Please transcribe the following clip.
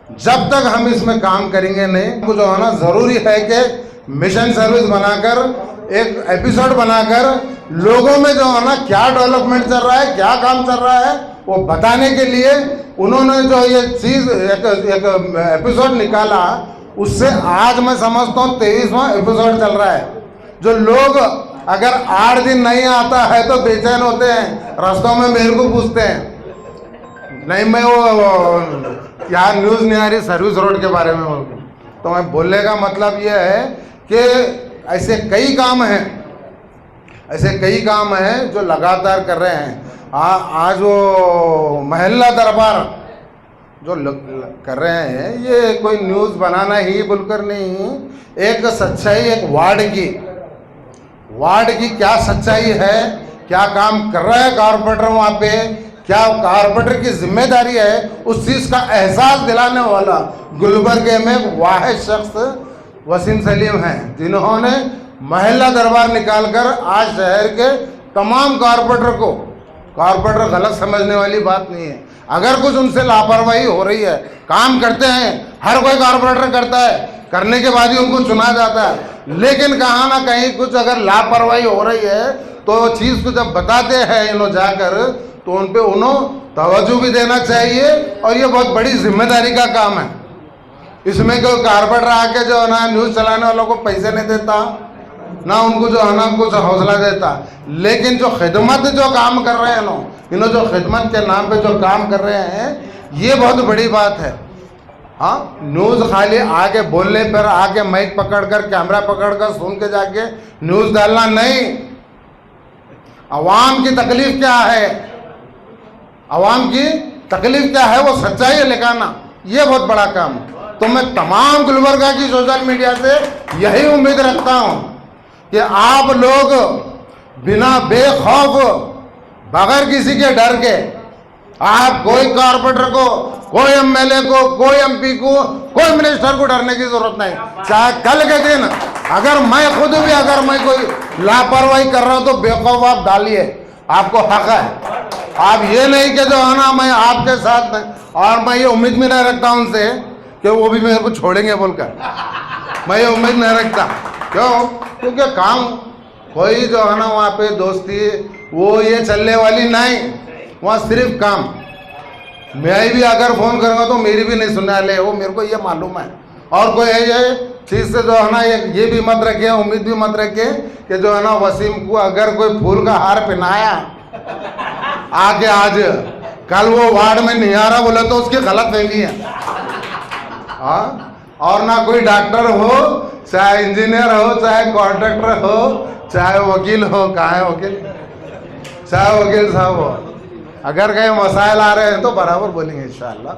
जब तक हम इसमें काम करेंगे नहीं, जो है ना जरूरी है कि मिशन सर्विस बनाकर एक एपिसोड बनाकर लोगों में जो है ना क्या डेवलपमेंट चल रहा है, क्या काम चल रहा है, वो बताने के लिए उन्होंने जो ये चीज एक एपिसोड निकाला, उससे आज मैं समझता हूँ 23वां एपिसोड चल रहा है। जो लोग अगर 8 दिन नहीं आता है तो बेचैन होते हैं, रास्तों में मेरे को पूछते हैं, नहीं मैं वो यार न्यूज़ नहीं आ रही सर्विस रोड के बारे में बोल के। तो मैं बोलने का मतलब ये है कि ऐसे कई काम हैं, ऐसे कई काम हैं जो लगातार कर रहे हैं। आज वो महिला दरबार जो कर रहे हैं, ये कोई न्यूज़ बनाना ही बोलकर नहीं, एक सच्चाई, एक वार्ड की क्या सच्चाई है, क्या काम कर रहा है कारपोरेटर वहाँ पे, क्या कारपोरेटर की जिम्मेदारी है, उस चीज़ का एहसास दिलाने वाला गुलबर्गे में एक वाहिद शख्स वसीम सलीम हैं, जिन्होंने महिला दरबार निकालकर आज शहर के तमाम कारपोरेटर को, कारपोरेटर गलत समझने वाली बात नहीं है, अगर कुछ उनसे लापरवाही हो रही है, काम करते हैं, हर कोई कारपोरेटर करता है, करने के बाद ही उनको चुना जाता है, लेकिन कहाँ ना कहीं कुछ अगर लापरवाही हो रही है तो चीज़ को जब बताते हैं इन्हों जाकर, तो उन पे उन्होंने तवज्जो भी देना चाहिए। और ये बहुत बड़ी जिम्मेदारी का काम है। इसमें कोई कारपोरेटर आके जो है ना न्यूज़ चलाने वालों को पैसे नहीं देता, ना उनको जो है ना कुछ हौसला देता, लेकिन जो खिदमत जो काम कर रहे हैं इन्हों जो खिदमत के नाम पे जो काम कर रहे हैं, ये बहुत बड़ी बात है। हाँ, न्यूज़ खाली आके बोलने पर, आके माइक पकड़कर, कैमरा पकड़कर सुन के जाके न्यूज़ डालना नहीं। अवाम की तकलीफ क्या है, अवाम की तकलीफ क्या है, वो सच्चाई लिखाना, ये बहुत बड़ा काम है। तो मैं तमाम गुलबर्गा की सोशल मीडिया से यही उम्मीद रखता हूँ कि आप लोग बिना बेखौफ, बगैर किसी के डर के, आप कोई कारपोरेटर को, कोई एमएलए को, कोई एमपी को, कोई मिनिस्टर को डरने की जरूरत नहीं। चाहे कल के दिन अगर मैं खुद भी अगर मैं कोई लापरवाही कर रहा हूं तो बेखौफ आप डालिए, आपको हक है। आप ये नहीं कि जो है ना मैं आपके साथ नहीं, और मैं ये उम्मीद भी नहीं रखता उनसे कि वो भी मेरे को छोड़ेंगे बोलकर, मैं ये उम्मीद नहीं रखता। क्यों? क्योंकि काम कोई जो है ना वहाँ पे दोस्ती वो ये चलने वाली नहीं, वहाँ सिर्फ काम। मैं भी अगर फ़ोन करूँगा तो मेरी भी नहीं सुनने वाले, वो मेरे को ये मालूम है। और कोई ये चीज़ से जो है ना ये भी मत रखे, उम्मीद भी मत रखे कि जो है ना वसीम को अगर कोई फूल का हार पहनाया आके आज कल वो वार्ड में नहीं आ रहा बोले तो उसकी गलत फहमी है। हाँ, और ना कोई डॉक्टर हो, चाहे इंजीनियर हो, चाहे कॉन्ट्रैक्टर हो, चाहे वकील हो, कहाँ है वकील, चाहे वकील साहब हो, अगर कहीं मसाइल आ रहे हैं तो बराबर बोलेंगे इंशाअल्लाह।